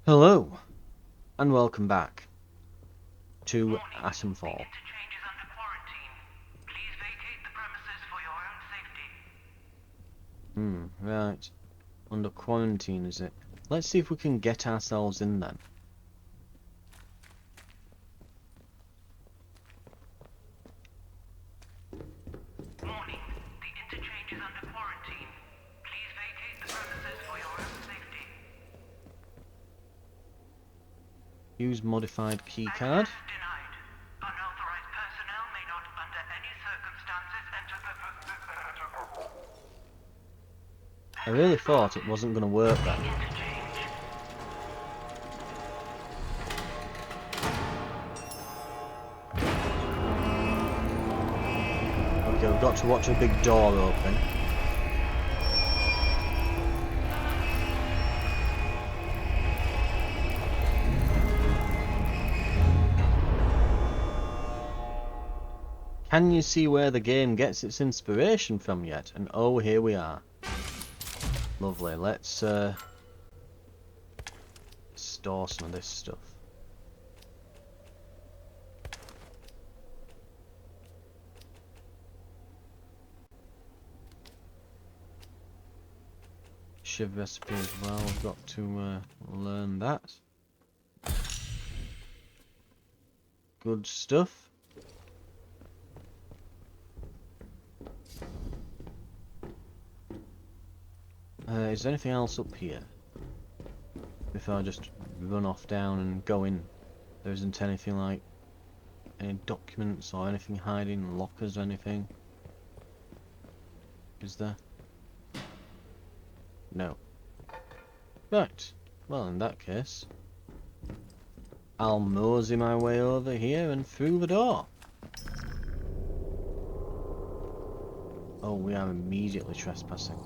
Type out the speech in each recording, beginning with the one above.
Hello, and welcome back to Atomfall. Right. Under quarantine, is it? Let's see if we can get ourselves in then. Warning, the interchange is under quarantine. Please vacate the premises for your own safety. Use modified keycard. Access denied. Unauthorized personnel may not, under any circumstances, enter the... I really thought it wasn't going to work then. Interchange. Okay, we've got to watch a big door open. Can you see where the game gets its inspiration from yet? And oh, here we are. Lovely. Let's store some of this stuff. Shiv recipe as well. I've got to learn that. Good stuff. Is there anything else up here? Before I just run off down and go in. There isn't anything like any documents or anything hiding in lockers or anything. Is there? No. Right. Well, in that case, I'll mosey my way over here and through the door. Oh, we are immediately trespassing.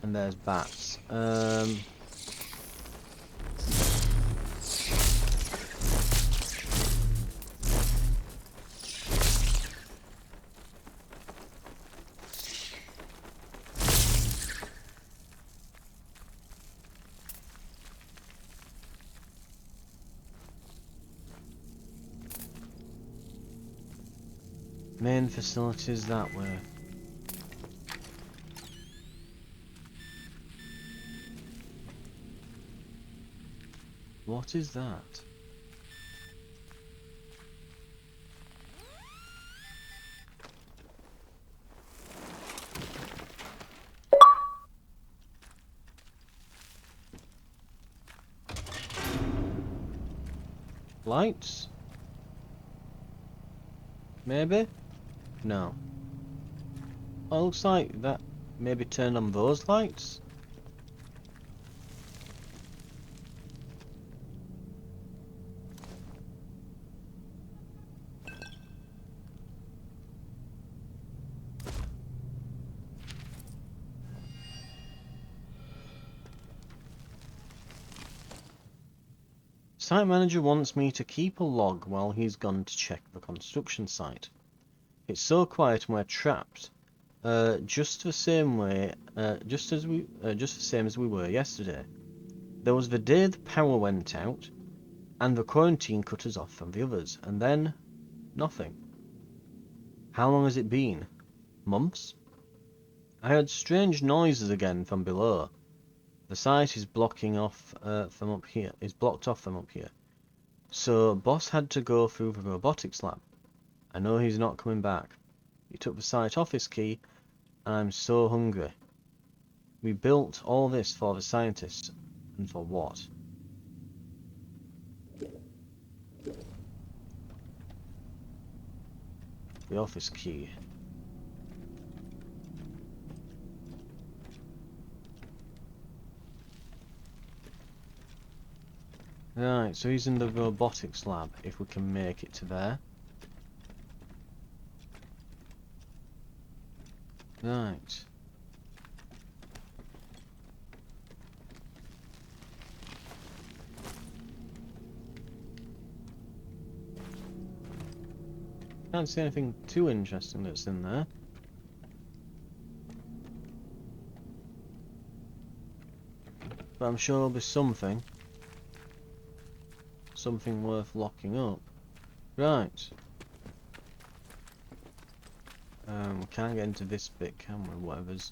And there's bats. Main facilities that way. What is that? Lights? Maybe? No. Oh, looks like that maybe turned on those lights. Site manager wants me to keep a log while he's gone to check the construction site. It's so quiet and we're trapped. Just the same as we were yesterday. There was the day the power went out, and the quarantine cut us off from the others, and then nothing. How long has it been? Months? I heard strange noises again from below. The site is blocking off from up here. Is blocked off from up here. So boss had to go through the robotics lab. I know he's not coming back. He took the site office key, and I'm so hungry. We built all this for the scientists, and for what? The office key. Right, so he's in the robotics lab, if we can make it to there. Right. Can't see anything too interesting that's in there. But I'm sure there'll be something. Something worth locking up. Right. We can't get into this bit, can we? Whatever's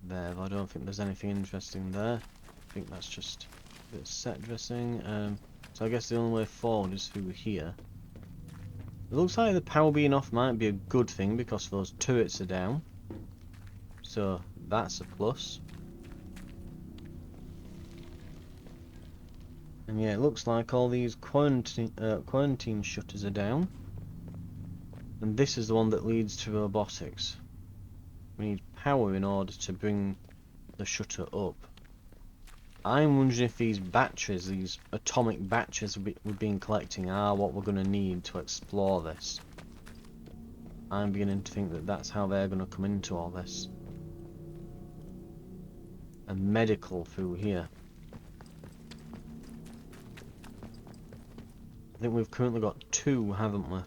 there. But I don't think there's anything interesting there. I think that's just a bit of set dressing. So I guess the only way forward is through here. It looks like the power being off might be a good thing because those turrets are down. So that's a plus. And yeah, it looks like all these quarantine shutters are down. And this is the one that leads to robotics. We need power in order to bring the shutter up. I'm wondering if these batteries, these atomic batteries we've been collecting, are what we're going to need to explore this. I'm beginning to think that that's how they're going to come into all this. And medical through here. I think we've currently got 2, haven't we?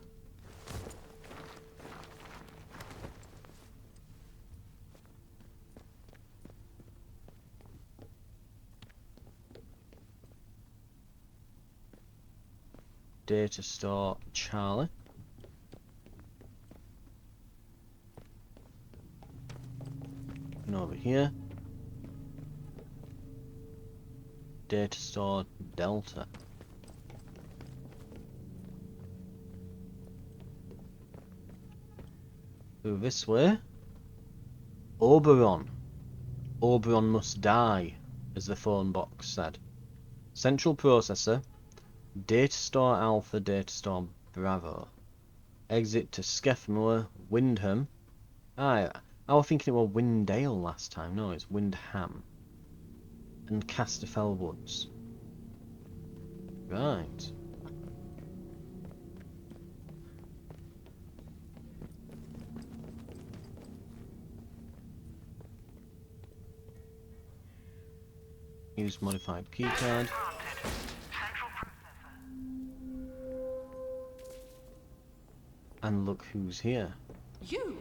Data store Charlie. And over here. Data store Delta. Through this way. Oberon. Oberon must die, as the phone box said. Central processor. Data store Alpha, data store Bravo. Exit to Skeffmore, Windham. I was thinking it was Windale last time. No, it's Windham. And Casterfell Woods. Right. Use modified keycard. And look who's here. You?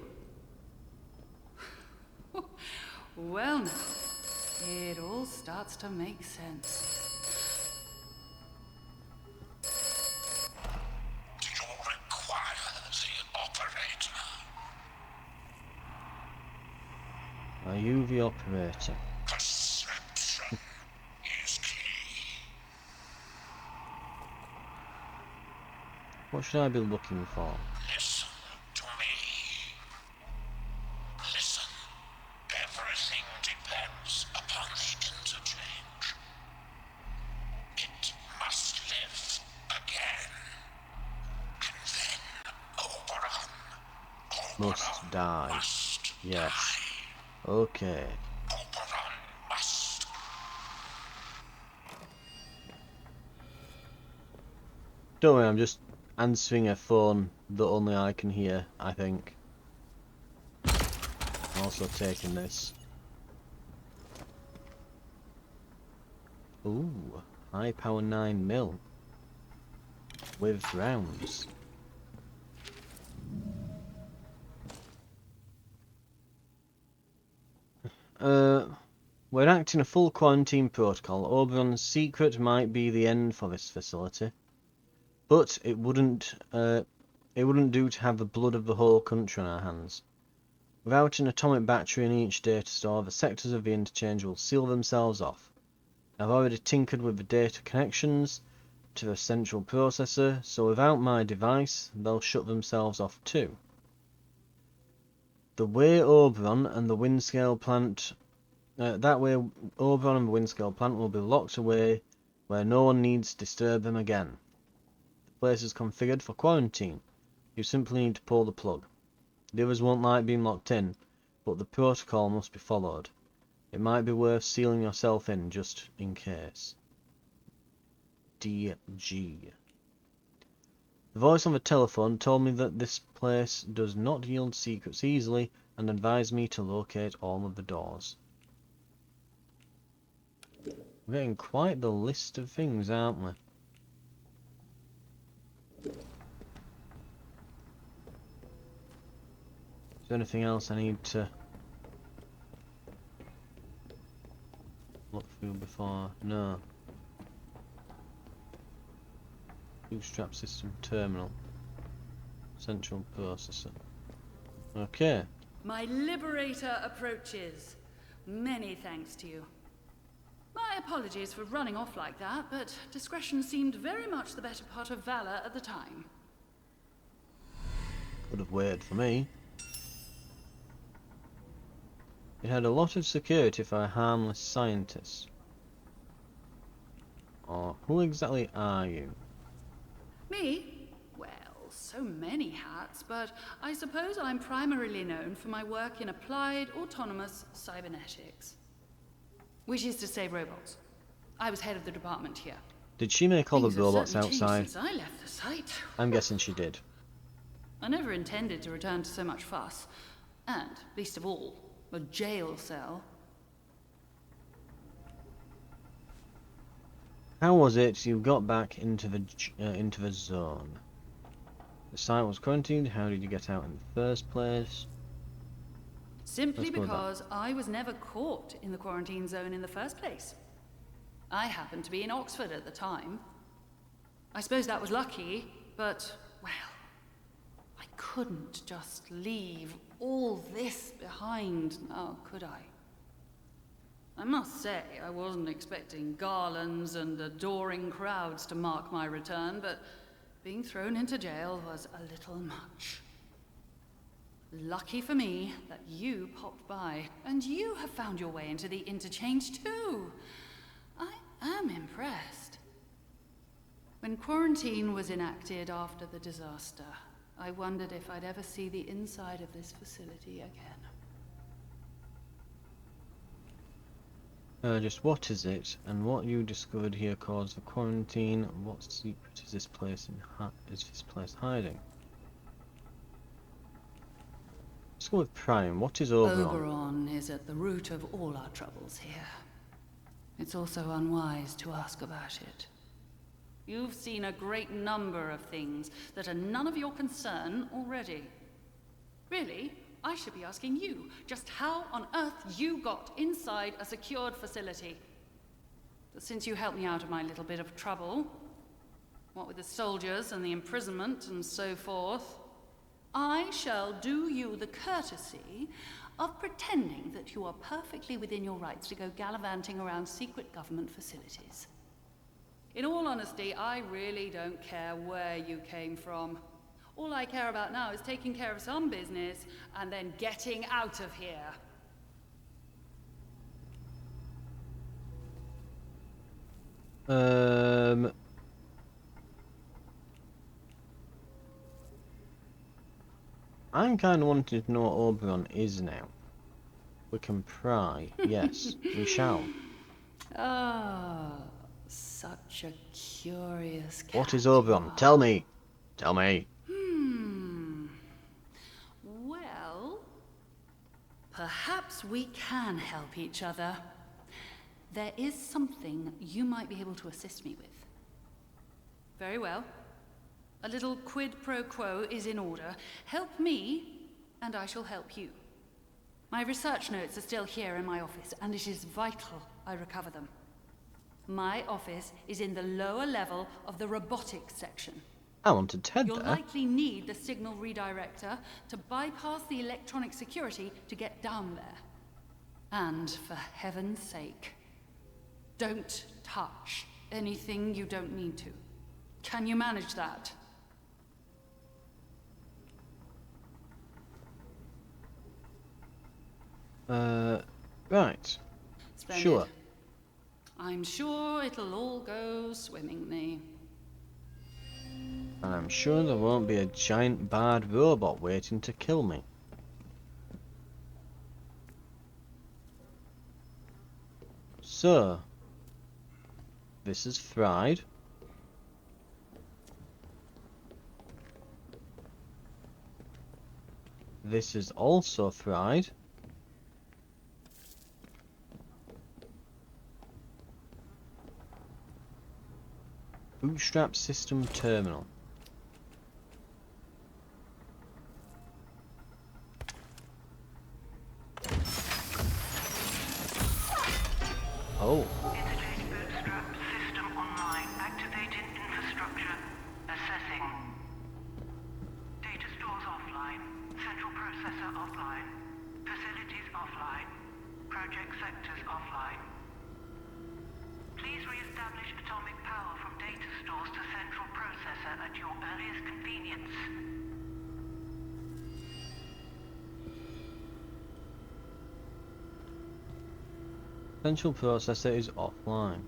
Well now, it all starts to make sense. Do you require the operator? Are you the operator? Perception is key. What should I be looking for? Listen to me. Listen. Everything depends upon the interchange. It must live again. And then Oberon. Must die. Must Yes. die. Okay. Oberon must. Don't worry, I'm just answering a phone that only I can hear, I think. I'm also taking this. Ooh, high power 9mm. With rounds. We're enacting a full quarantine protocol. Oberon's secret might be the end for this facility. But it wouldn't do to have the blood of the whole country on our hands. Without an atomic battery in each data store, the sectors of the interchange will seal themselves off. I've already tinkered with the data connections to the central processor, so without my device, they'll shut themselves off too. The way Oberon and the Windscale plant... that way Oberon and the Windscale plant will be locked away where no one needs to disturb them again. The place is configured for quarantine. You simply need to pull the plug. The others won't like being locked in, but the protocol must be followed. It might be worth sealing yourself in just in case. DG. The voice on the telephone told me that this place does not yield secrets easily and advised me to locate all of the doors. We're getting quite the list of things, aren't we? Is there anything else I need to look to before? No. Bootstrap system terminal. Central processor. Okay. My liberator approaches. Many thanks to you. My apologies for running off like that, but discretion seemed very much the better part of valor at the time. Would have waited for me. It had a lot of security for a harmless scientist. Or who exactly are you? Me? Well, so many hats, but I suppose I'm primarily known for my work in applied autonomous cybernetics. Which is to say robots. I was head of the department here. Did she make all Things the have robots certainly changed outside? since I left the site. I'm guessing she did. I never intended to return to so much fuss. And, least of all, a jail cell. How was it you got back into the zone? The site was quarantined. How did you get out in the first place? Simply Let's go with that. because I was never caught in the quarantine zone in the first place. I happened to be in Oxford at the time. I suppose that was lucky, but, well, I couldn't just leave all this behind now, could I? I must say, I wasn't expecting garlands and adoring crowds to mark my return, but being thrown into jail was a little much. Lucky for me that you popped by, and you have found your way into the interchange too. I am impressed. When quarantine was enacted after the disaster, I wondered if I'd ever see the inside of this facility again. Just what is it, and what you discovered here caused the quarantine? What secret is this place hiding? Let's go with Prime. What is Oberon? Oberon is at the root of all our troubles here. It's also unwise to ask about it. You've seen a great number of things that are none of your concern already. Really, I should be asking you just how on earth you got inside a secured facility. But since you helped me out of my little bit of trouble, what with the soldiers and the imprisonment and so forth, I shall do you the courtesy of pretending that you are perfectly within your rights to go gallivanting around secret government facilities. In all honesty, I really don't care where you came from. All I care about now is taking care of some business and then getting out of here. I'm kind of wanting to know what Oberon is now. We can pry. Yes, we shall. Ah, such a curious cat. What is Oberon? Tell me. Tell me. Well, perhaps we can help each other. There is something you might be able to assist me with. Very well. A little quid pro quo is in order. Help me, and I shall help you. My research notes are still here in my office, and it is vital I recover them. My office is in the lower level of the robotics section. I wanted Ted You'll there. likely need the signal redirector to bypass the electronic security to get down there. And for heaven's sake, don't touch anything you don't need to. Can you manage that? Right. Splendid. Sure. I'm sure it'll all go swimmingly. And I'm sure there won't be a giant barred robot waiting to kill me. So, this is fried. This is also fried. Bootstrap system terminal. Oh, processor offline. Facilities offline. Project sectors offline. Please re-establish atomic power from data stores to central processor at your earliest convenience. Central processor is offline.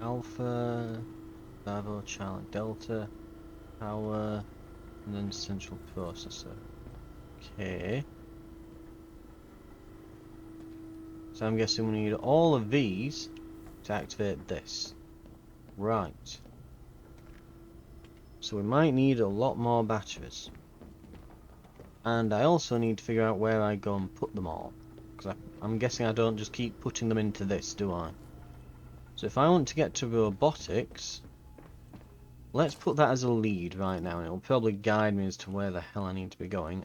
Alpha, Bravo, Charlie, Delta, power, and then central processor. Okay. So I'm guessing we need all of these to activate this. Right. So we might need a lot more batteries. And I also need to figure out where I go and put them all. Because I'm guessing I don't just keep putting them into this, do I? So if I want to get to robotics, let's put that as a lead right now, and it'll probably guide me as to where the hell I need to be going.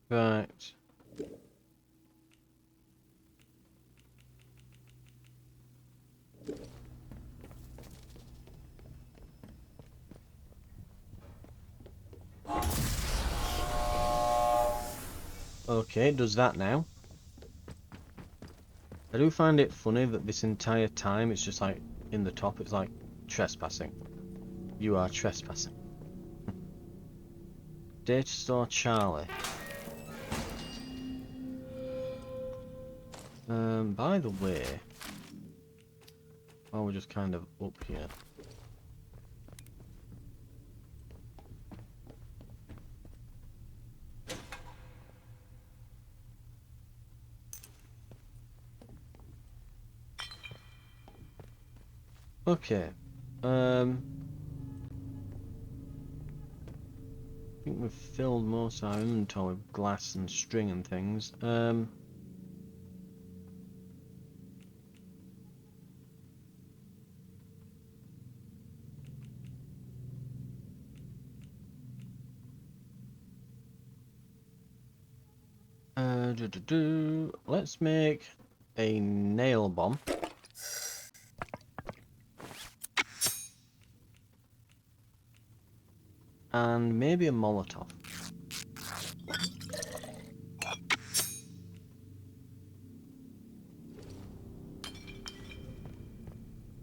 Right. Okay, it does that now. I do find it funny that this entire time it's just like in the top, it's like trespassing. You are trespassing. Data store Charlie. By the way, while we're just kind of up here. Okay. I think we've filled most of our inventory with glass and string and things. Let's make a nail bomb. And maybe a Molotov.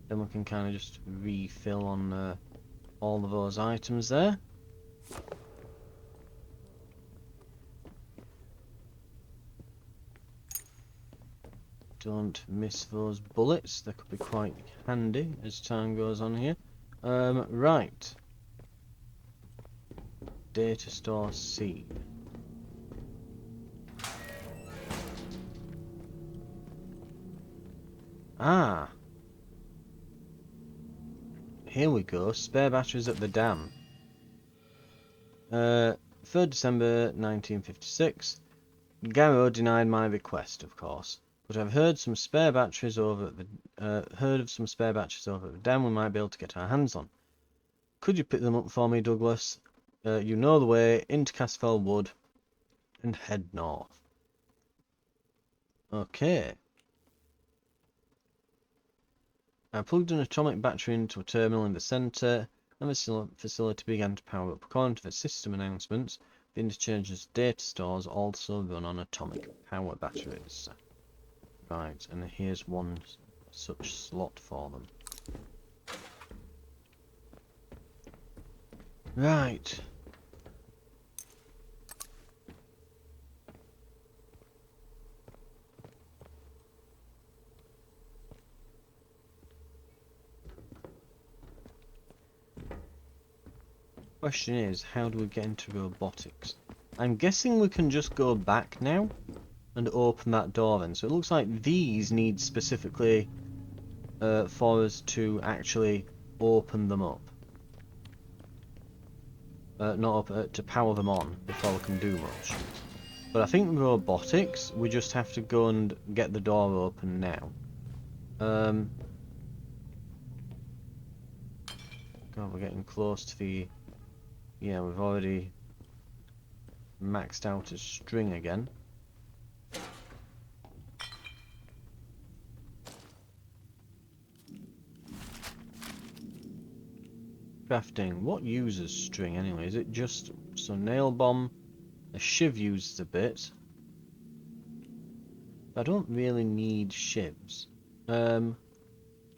Then we can kind of just refill on all of those items there. Don't miss those bullets, they could be quite handy as time goes on here. Right. Data store C. Ah! Here we go, spare batteries at the dam. 3rd December 1956. Garrow denied my request, of course, but I've heard of some spare batteries over at the dam we might be able to get our hands on. Could you pick them up for me, Douglas? You know the way into Castfell Wood and head north. Okay. I plugged an atomic battery into a terminal in the centre, and the facility began to power up. According to the system announcements, the interchange's data stores also run on atomic power batteries. Right, and here's one such slot for them. Right. Question is, how do we get into robotics? I'm guessing we can just go back now and open that door then. So it looks like these need specifically for us to actually open them up. Not up, to power them on before we can do much. But I think robotics, we just have to go and get the door open now. God, we're getting close to the... Yeah, we've already maxed out as string again. Crafting. What uses string anyway? Is it just... So nail bomb. A shiv uses a bit. I don't really need shivs.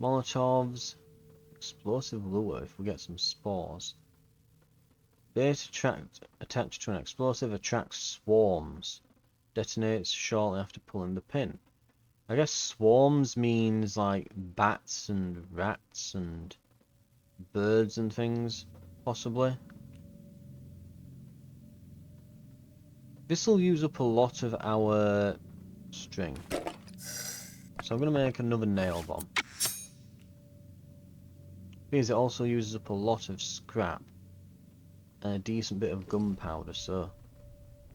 Molotovs. Explosive lure if we get some spores. Bait attached to an explosive attracts swarms. Detonates shortly after pulling the pin. I guess swarms means like bats and rats and birds and things, possibly. This will use up a lot of our string. So I'm going to make another nail bomb. Because it also uses up a lot of scrap. And a decent bit of gunpowder, so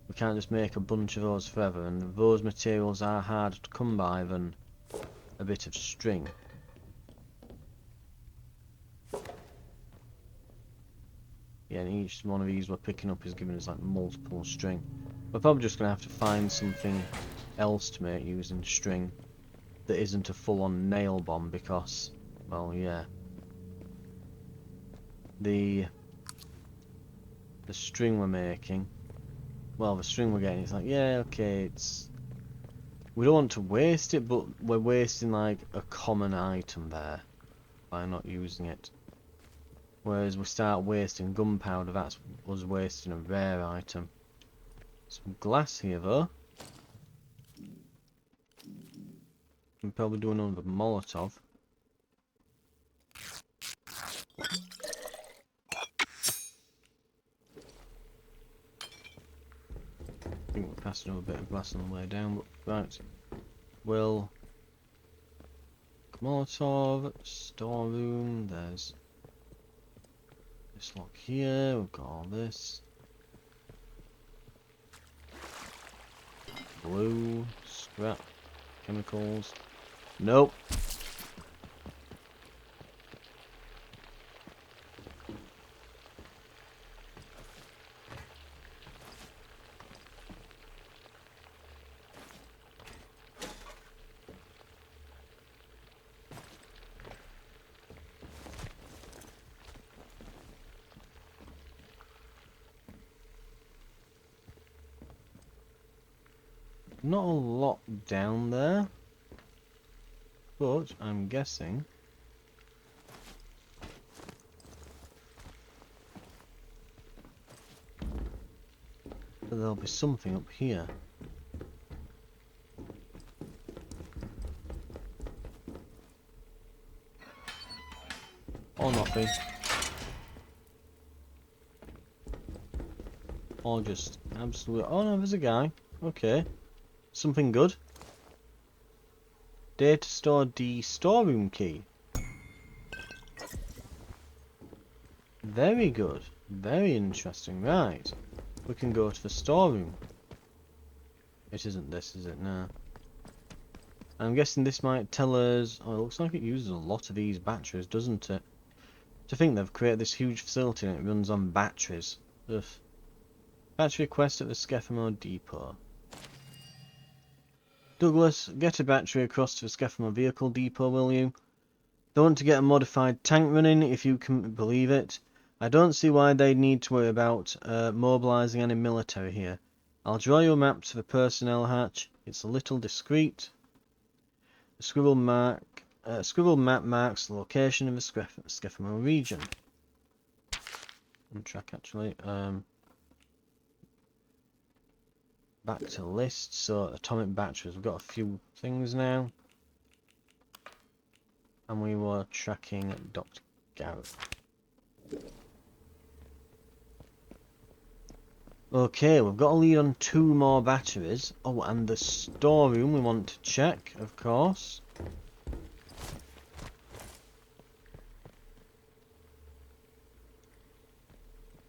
we can't just make a bunch of those forever, and those materials are harder to come by than a bit of string. Yeah, and each one of these we're picking up is giving us like multiple string. We're probably just going to have to find something else to make using string that isn't a full-on nail bomb because, well, yeah. The string we're making, well, the string we're getting, it's like, yeah, okay, it's... We don't want to waste it, but we're wasting like a common item there by not using it. Whereas we start wasting gunpowder, that's us wasting a rare item. Some glass here though. Can probably do another Molotov. I think we're passing over a bit of glass on the way down, but right. We'll... Molotov, storeroom, there's this lock here, we've got all this. Blue, scrap, chemicals. Nope. Not a lot down there, but I'm guessing that there'll be something up here. Or nothing. Or just absolute... Oh no, there's a guy. Okay. Something good. Data store D storeroom key. Very good. Very interesting. Right. We can go to the storeroom. It isn't this, is it? No. I'm guessing this might tell us... Oh, it looks like it uses a lot of these batteries, doesn't it? To think they've created this huge facility and it runs on batteries. Ugh. Battery quest at the S.T.A.L.K.E.R depot. Douglas, get a battery across to the S.T.A.L.K.E.R vehicle depot, will you? They want to get a modified tank running, if you can believe it. I don't see why they need to worry about mobilising any military here. I'll draw you a map to the personnel hatch. It's a little discreet. A scribble map marks the location of the S.T.A.L.K.E.R region. On track, actually. Back to list. So atomic batteries. We've got a few things now. And we were tracking Dr. Garrett. Okay, we've got a lead on 2 more batteries. Oh, and the storeroom we want to check, of course.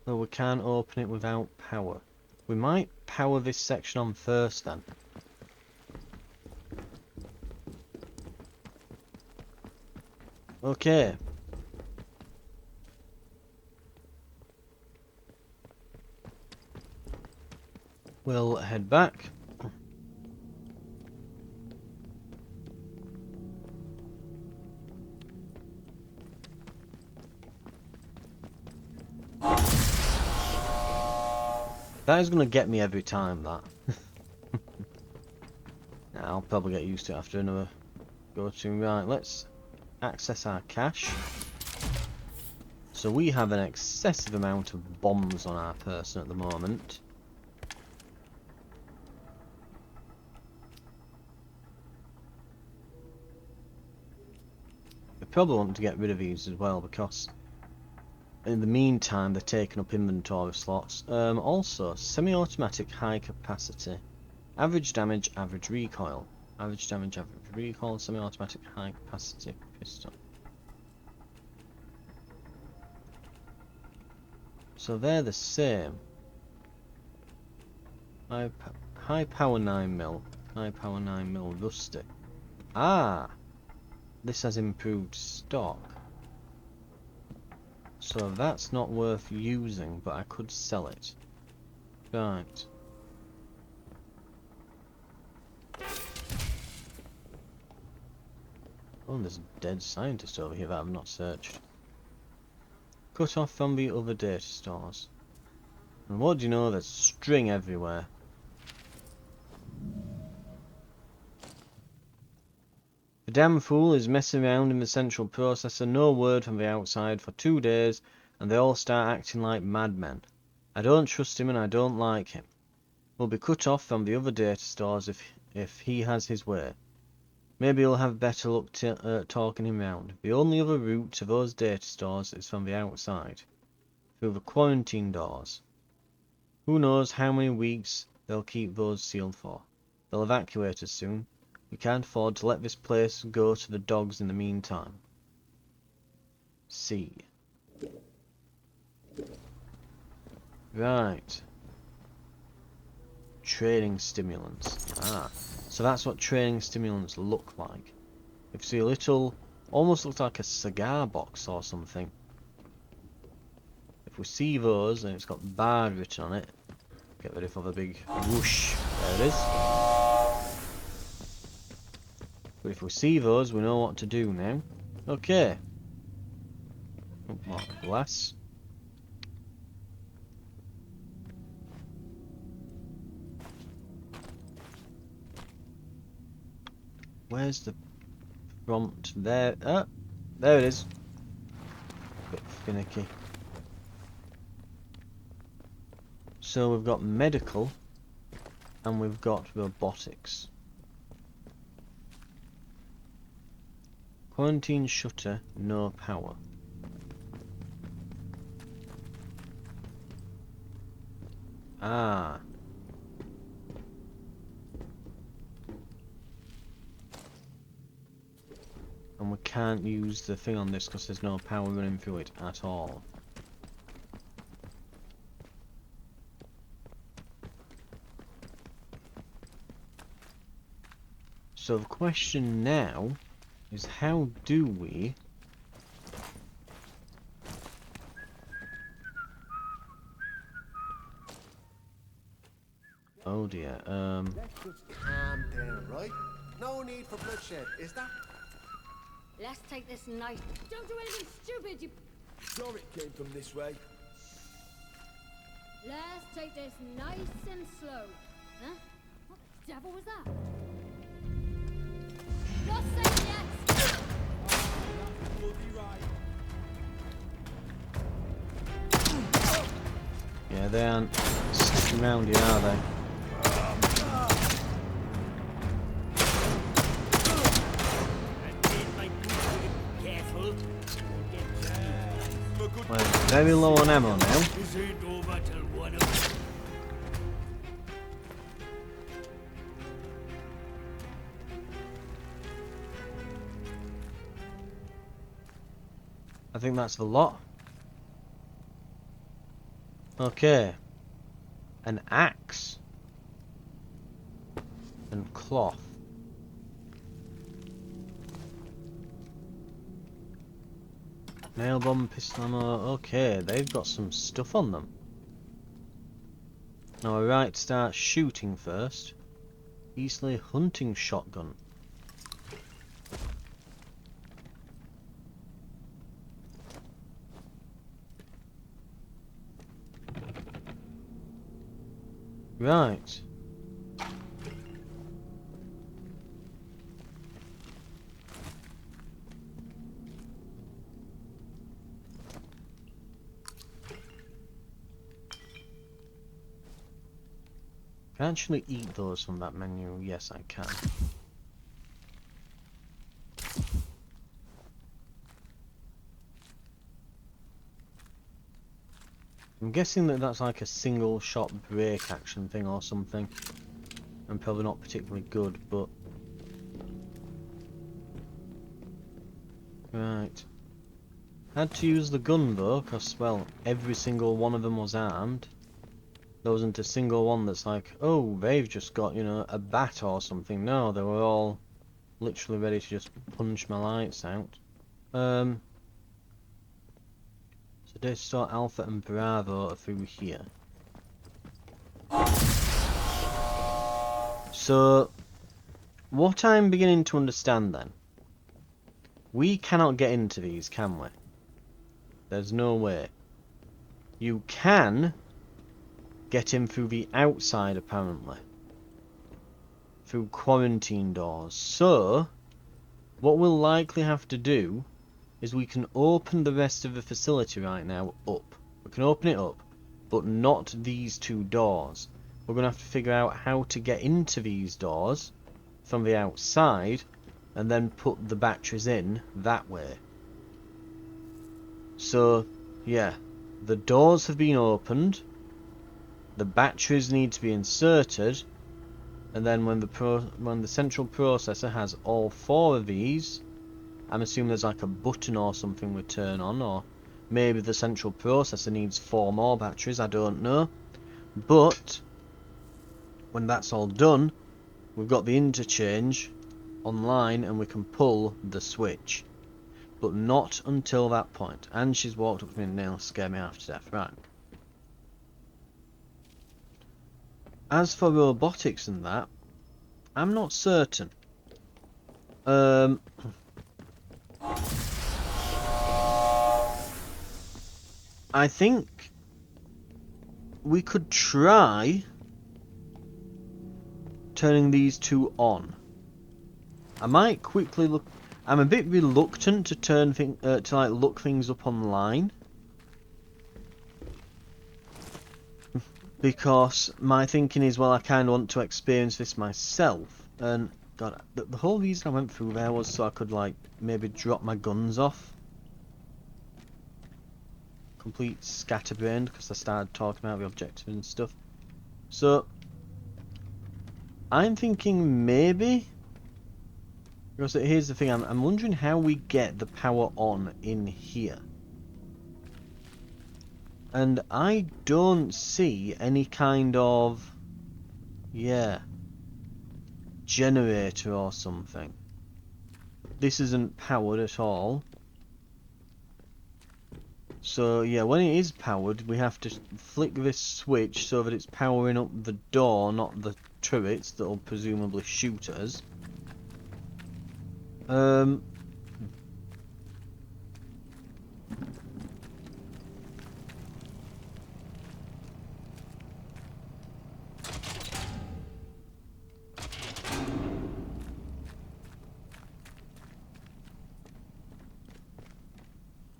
Though we can't open it without power. We might power this section on first then. Okay. We'll head back. That is going to get me every time, that. I'll probably get used to it after another go-to. Right, let's access our cache. So we have an excessive amount of bombs on our person at the moment. We probably want to get rid of these as well, because in the meantime they're taking up inventory slots. Also, semi-automatic high capacity. Average damage, average recoil. Average damage, average recoil, semi-automatic high capacity pistol. So they're the same. High power 9mm. High power 9mm rusty. Ah! This has improved stock. So that's not worth using, but I could sell it. Right. Oh, there's a dead scientist over here that I've not searched. Cut off from the other data stores. And what do you know, there's string everywhere. The damn fool is messing around in the central processor, no word from the outside for 2 days, and they all start acting like madmen. I don't trust him and I don't like him. We'll be cut off from the other data stores if he has his way. Maybe he'll have better luck talking him round. The only other route to those data stores is from the outside, through the quarantine doors. Who knows how many weeks they'll keep those sealed for. They'll evacuate us soon. We can't afford to let this place go to the dogs in the meantime. See. Right. Training stimulants. Ah. So that's what training stimulants look like. If you see a little, almost looks like a cigar box or something. If we see those and it's got bar written on it, get ready for the big whoosh. There it is. But if we see those, we know what to do now. Okay. Oh, more glass. Where's the prompt? There. Ah, there it is. Bit finicky. So we've got medical and we've got robotics. Quarantine shutter, no power. Ah. And we can't use the thing on this because there's no power running through it at all. So the question now is, how do we oh dear, Let's just calm down, right? No need for bloodshed, is there? Let's take this knife. Don't do anything stupid, you... Sure it came from this way. Let's take this nice and slow. Huh? What the devil was that? Not safe yet! Bloody right. yeah, they aren't sticking around here, are they? We're very low on ammo now. This ain't over till one of I think that's the lot. Okay. An axe. And cloth. Nail bomb, pistol ammo. Okay, they've got some stuff on them. Now, right, start shooting first. Easily hunting shotgun. Right. Can I actually eat those from that menu? Yes, I can. I'm guessing that that's like a single shot break action thing or something. And probably not particularly good, but... Right. Had to use the gun though, because, well, every single one of them was armed. There wasn't a single one that's like, oh, they've just got, you know, a bat or something. No, they were all literally ready to just punch my lights out. So Data Store Alpha and Bravo are through here. So, what I'm beginning to understand then, we cannot get into these, can we? There's no way. You can get in through the outside, apparently. Through quarantine doors. So, what we'll likely have to do is we can open the rest of the facility right now up. We can open it up, but not these two doors. We're going to have to figure out how to get into these doors from the outside and then put the batteries in that way. So, yeah, the doors have been opened, the batteries need to be inserted, and then when the central processor has all four of these, I'm assuming there's like a button or something we turn on, or maybe the central processor needs 4 more batteries, I don't know. But when that's all done, we've got the interchange online and we can pull the switch. But not until that point. And she's walked up to me and nearly scared me half to death. Right. As for robotics and that, I'm not certain. I think we could try turning these two on. I might quickly look. I'm a bit reluctant to turn to look things up online because my thinking is, well, I kind of want to experience this myself. And God, the whole reason I went through there was so I could like maybe drop my guns off. Complete scatterbrained because I started talking about the objective and stuff. So I'm thinking maybe. Because here's the thing, I'm wondering how we get the power on in here. And I don't see any kind of, yeah, generator or something. This isn't powered at all. So yeah, when it is powered, we have to flick this switch so that it's powering up the door, not the turrets that'll presumably shoot us.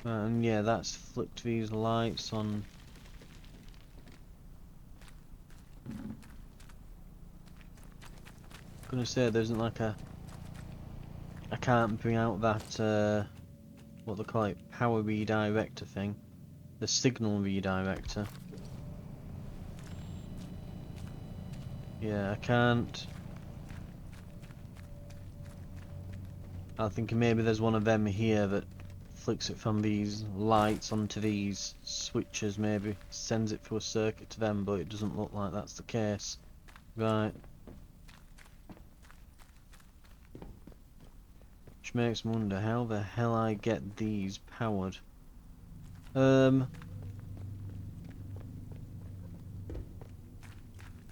And yeah, that's flicked these lights on. I'm gonna say there isn't like a. I can't bring out that what they call it, power redirector thing, the signal redirector. Yeah, I can't. I'm thinking maybe there's one of them here that flicks it from these lights onto these switches, maybe sends it through a circuit to them, but it doesn't look like that's the case. Right. Which makes me wonder how the hell I get these powered. For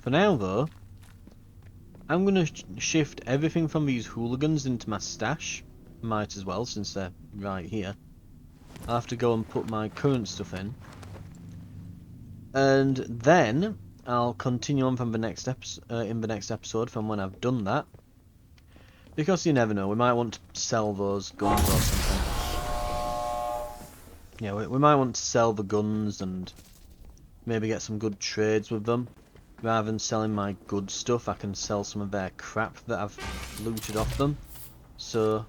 now though, I'm gonna shift everything from these hooligans into my stash. Might as well, since they're right here. I'll have to go and put my current stuff in. And then I'll continue on from the next in the next episode from when I've done that. Because you never know, we might want to sell those guns or something. Yeah, we might want to sell the guns and maybe get some good trades with them. Rather than selling my good stuff, I can sell some of their crap that I've looted off them. So,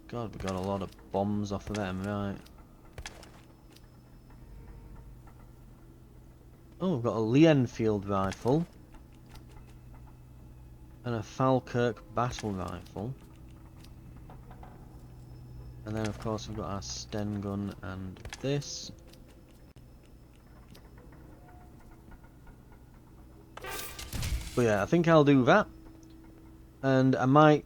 God, we got a lot of bombs off of them, right? Oh, we've got a Lee Enfield rifle. And a S.T.A.L.K.E.R battle rifle. And then of course we've got our Sten gun and this. But yeah, I think I'll do that. And I might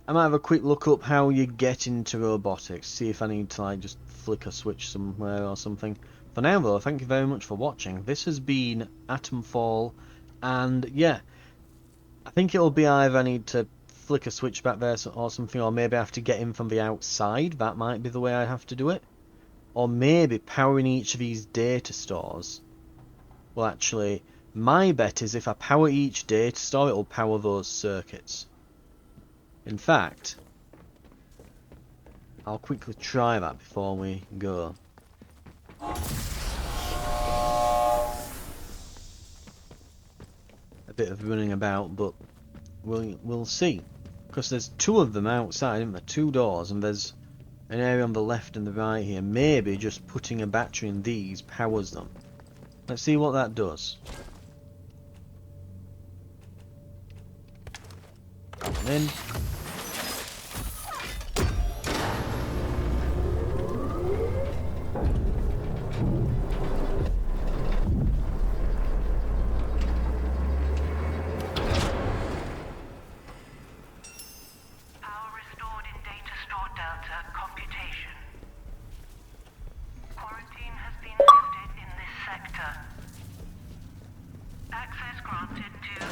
have a quick look up how you get into robotics. See if I need to like just flick a switch somewhere or something. For now though, thank you very much for watching. This has been Atomfall, and yeah, I think it'll be either I need to flick a switch back there or something, or maybe I have to get in from the outside. That might be the way I have to do it. Or maybe powering each of these data stores. Well, actually, my bet is if I power each data store, it'll power those circuits. In fact, I'll quickly try that before we go. A bit of running about, but we'll see. Because there's two of them outside, isn't there? Two doors, and there's an area on the left and the right here. Maybe just putting a battery in these powers them. Let's see what that does. Come in. Power restored in data store Delta computation. Quarantine has been lifted in this sector. Access granted to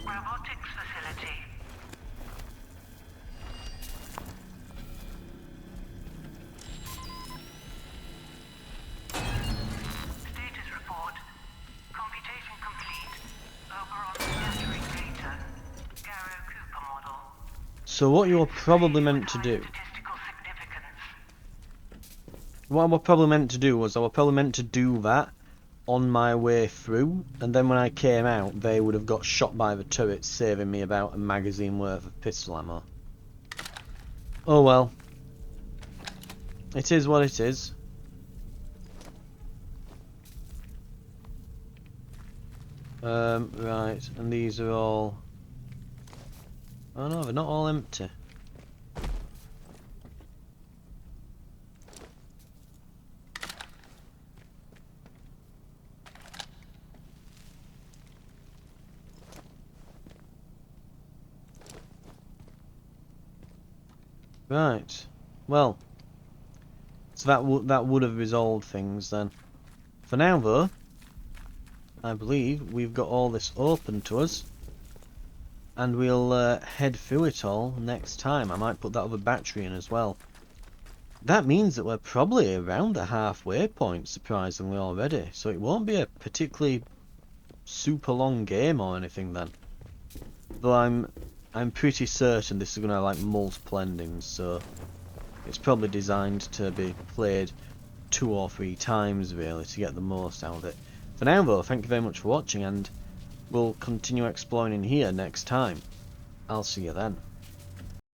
robotics facility. Status report. Computation complete. Overall scattering data. S.T.A.L.K.E.R model. So what you're probably meant to do. Statistical significance. What I was probably meant to do was I was probably meant to do that on my way through, and then when I came out they would have got shot by the turrets, saving me about a magazine worth of pistol ammo. Oh well. It is what it is. Right, and these are all... Oh no, they're not all empty. Right, well, so that would have resolved things then. For now though, I believe we've got all this open to us, and we'll head through it all next time. I might put that other battery in as well. That means that we're probably around the halfway point, surprisingly, already, so it won't be a particularly super long game or anything then. Though I'm pretty certain this is going to have like multiple endings, so it's probably designed to be played 2 or 3 times really to get the most out of it. For now though, thank you very much for watching, and we'll continue exploring in here next time. I'll see you then.